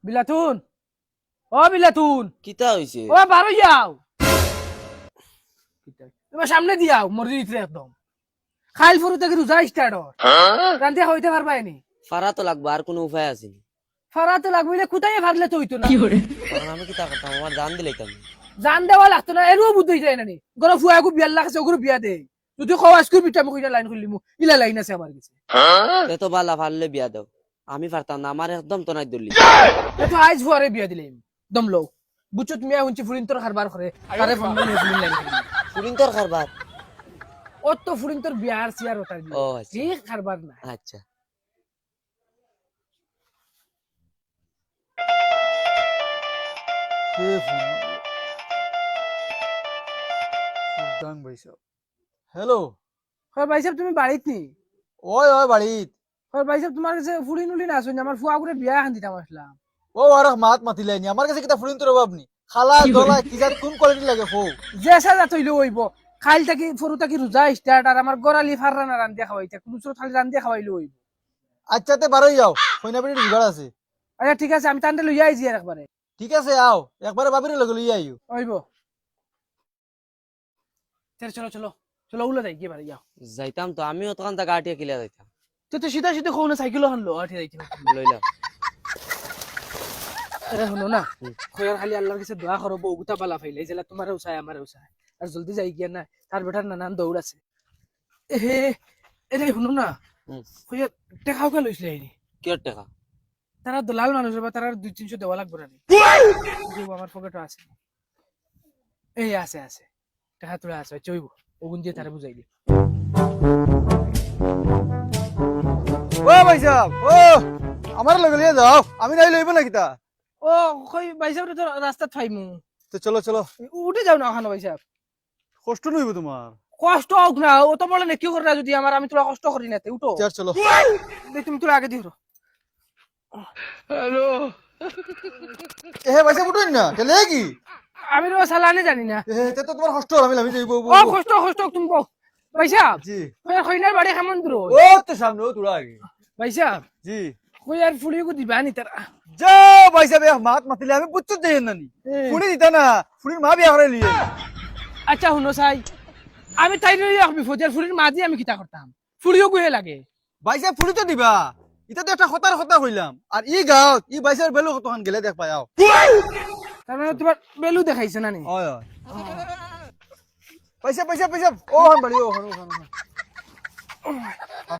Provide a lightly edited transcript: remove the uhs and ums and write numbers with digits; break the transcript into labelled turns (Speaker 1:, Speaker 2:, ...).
Speaker 1: বিলাতুন ও বিলাতুন
Speaker 2: কিতা হইছে?
Speaker 1: ও বারো যাও তোমার সামনে দিয়াও মরি দিতে একদম খাইল ফুরু থেকে রোজা স্টার্ট রান্তে হইতে পারবাই নি
Speaker 2: ফারা তো লাগবে, আর কোনো উপায় আছে নি?
Speaker 1: ফারাতে লাগবে কোথায় ফারলে তো হইতো না
Speaker 2: তখন আমি কিতা করতাম, আমার জান দিলে কেন?
Speaker 1: জান দেওয়া লাগতো না এরও বুদ্ধি যায় না নি গরো ফুয়াকু বিয়ার লাগছে ওগুলো বিয়া দে যদি খাওয়া স্কুল পিঠা মুখ লাইন খুলিমু ইলা লাইন আছে আমার কাছে
Speaker 2: এত বালা ফারলে বিয়া দাও, আমি পারতাম না, আমার একদম তো নাই দলি।
Speaker 1: এতো আইজ ফুয়ারে বিয়া দিলাম দম লো বুঝছো তুমি হুঁচি ফুরিন তোর খারবার করে আরে ফোন নিয়ে ফুরিন লাইন
Speaker 2: ফুরিন তোর খারবার?
Speaker 1: ও তো ফুরিন তোর বিয়ার সিয়ার ওটার
Speaker 2: ও
Speaker 1: বিয়া
Speaker 2: আচ্ছা।
Speaker 1: ঠিক খারবার না
Speaker 2: আচ্ছা
Speaker 3: হ্যালো
Speaker 1: হয় ভাই সাহেব তুমি বাড়িত নি
Speaker 3: ওই ওই বাড়িত
Speaker 1: হয় ভাই সাহেব তোমার কাছে ফুরিন উলি না শুনি আমার ফুয়া করে বিয়া খান দিতাম আসলাম
Speaker 3: ও আর মাত মাতিলাইনি আমার কাছে কিটা ফুরিন তোর অভাব নি খালা দলা কি জাত কোন কোয়ালিটি লাগে হো
Speaker 1: যে সাজা তৈলে হইব খাইল থাকি ফরু থাকি রোজা স্টার্ট আর আমার গড়ালি ফাররা না রান্দিয়া খাওয়াইতে কোনো চোর খালি রান্দিয়া খাওয়াইলে হইব
Speaker 3: আচ্ছা তে বারোই যাও কইনা বেটি জুগাড় আছে
Speaker 1: আচ্ছা ঠিক আছে আমি তান্ডে লইয়া আইছি আর একবারে
Speaker 3: ঠিক আছে আও একবারে বাবির লগে লইয়া আইও
Speaker 1: হইব চলো চলো চলো চলো উলে যাই কি বাড়ি যাও
Speaker 2: যাইতাম তো, আমিও তখন তা গাটিয়া কিলা যাইতাম।
Speaker 1: তো সিধা সিধা খাও না সাইকেল হানলো আঠি যাইছি
Speaker 2: লইলাম।
Speaker 1: আরে শুনো না খয়ার খালি আল্লাহর কাছে দোয়া করো বউগুতা বালা ফাইলে যেলা তোমার উসায় আমার উসায় আর জলদি যাই গিয়া না তার বেটার নানান দৌড় আছে এ এরে শুনো না খয়ার টেকাও কে লইছিলে আইনি
Speaker 2: কি টাকা?
Speaker 1: তারা দলাল মানুষ বা তারা 200-300 দেওয়া লাগবে না আমার পকেটে আছে এই আছে আছে টাকা তোলা আছে চইব ওগুন দিয়ে তারা বুঝাই দি
Speaker 3: ও ভাই সাহেব ও আমার লগে লইয়া যাও আমি নাই লইব না কিটা
Speaker 1: ও কই ভাই সাহেব তো রাস্তা থাইমু
Speaker 3: তো চলো চলো
Speaker 1: উঠে যাও না ওখানে ভাই সাহেব
Speaker 3: কষ্ট নইব তোমার
Speaker 1: কষ্ট হোক না ও তো বলে না কি করে না যদি আমার আমি তোরা কষ্ট করি না উঠো
Speaker 3: চার চলো
Speaker 1: তুমি তোরা আগে দিও হ্যালো
Speaker 3: এ ভাই সাহেব উঠুন না কেলে কি
Speaker 1: আমি তো সালানে জানি না
Speaker 3: এ তে তো তোমার কষ্ট আমি লামি যাইব
Speaker 1: ও কষ্ট কষ্ট তুমি বল ভাই সাহেব
Speaker 3: জি
Speaker 1: কইনার বাড়ি কেমন দূর
Speaker 3: ও তো সামনে ও তোরা আগে
Speaker 1: ভাই সাহেব
Speaker 3: জি
Speaker 1: কই আর ফুলিয়ে দিবা নি তারা
Speaker 3: যাও ভাই সাহেব মাত মাতিলে আমি বুঝতে দেই না নি ফুড়ি দিতা না ফুড়ির মা বিয়া করে লিয়ে
Speaker 1: আচ্ছা শুনো চাই আমি তাই রাখবি ফজর ফুলির মাঝে আমি কিতা করতাম ফুলিও গুহে লাগে
Speaker 3: ভাই সাহেব ফুড়ি তো দিবা এটা তো একটা কথার কথা কইলাম আর ই গাঁৱত ই ভাই সাহেব বেলু কতখান গেলে দেখ পাই আও
Speaker 1: তার মানে তোমার বেলু দেখাইছে না নি
Speaker 3: হয় হয় পয়সা পয়সা পয়সা ও হান বাড়ি ও হান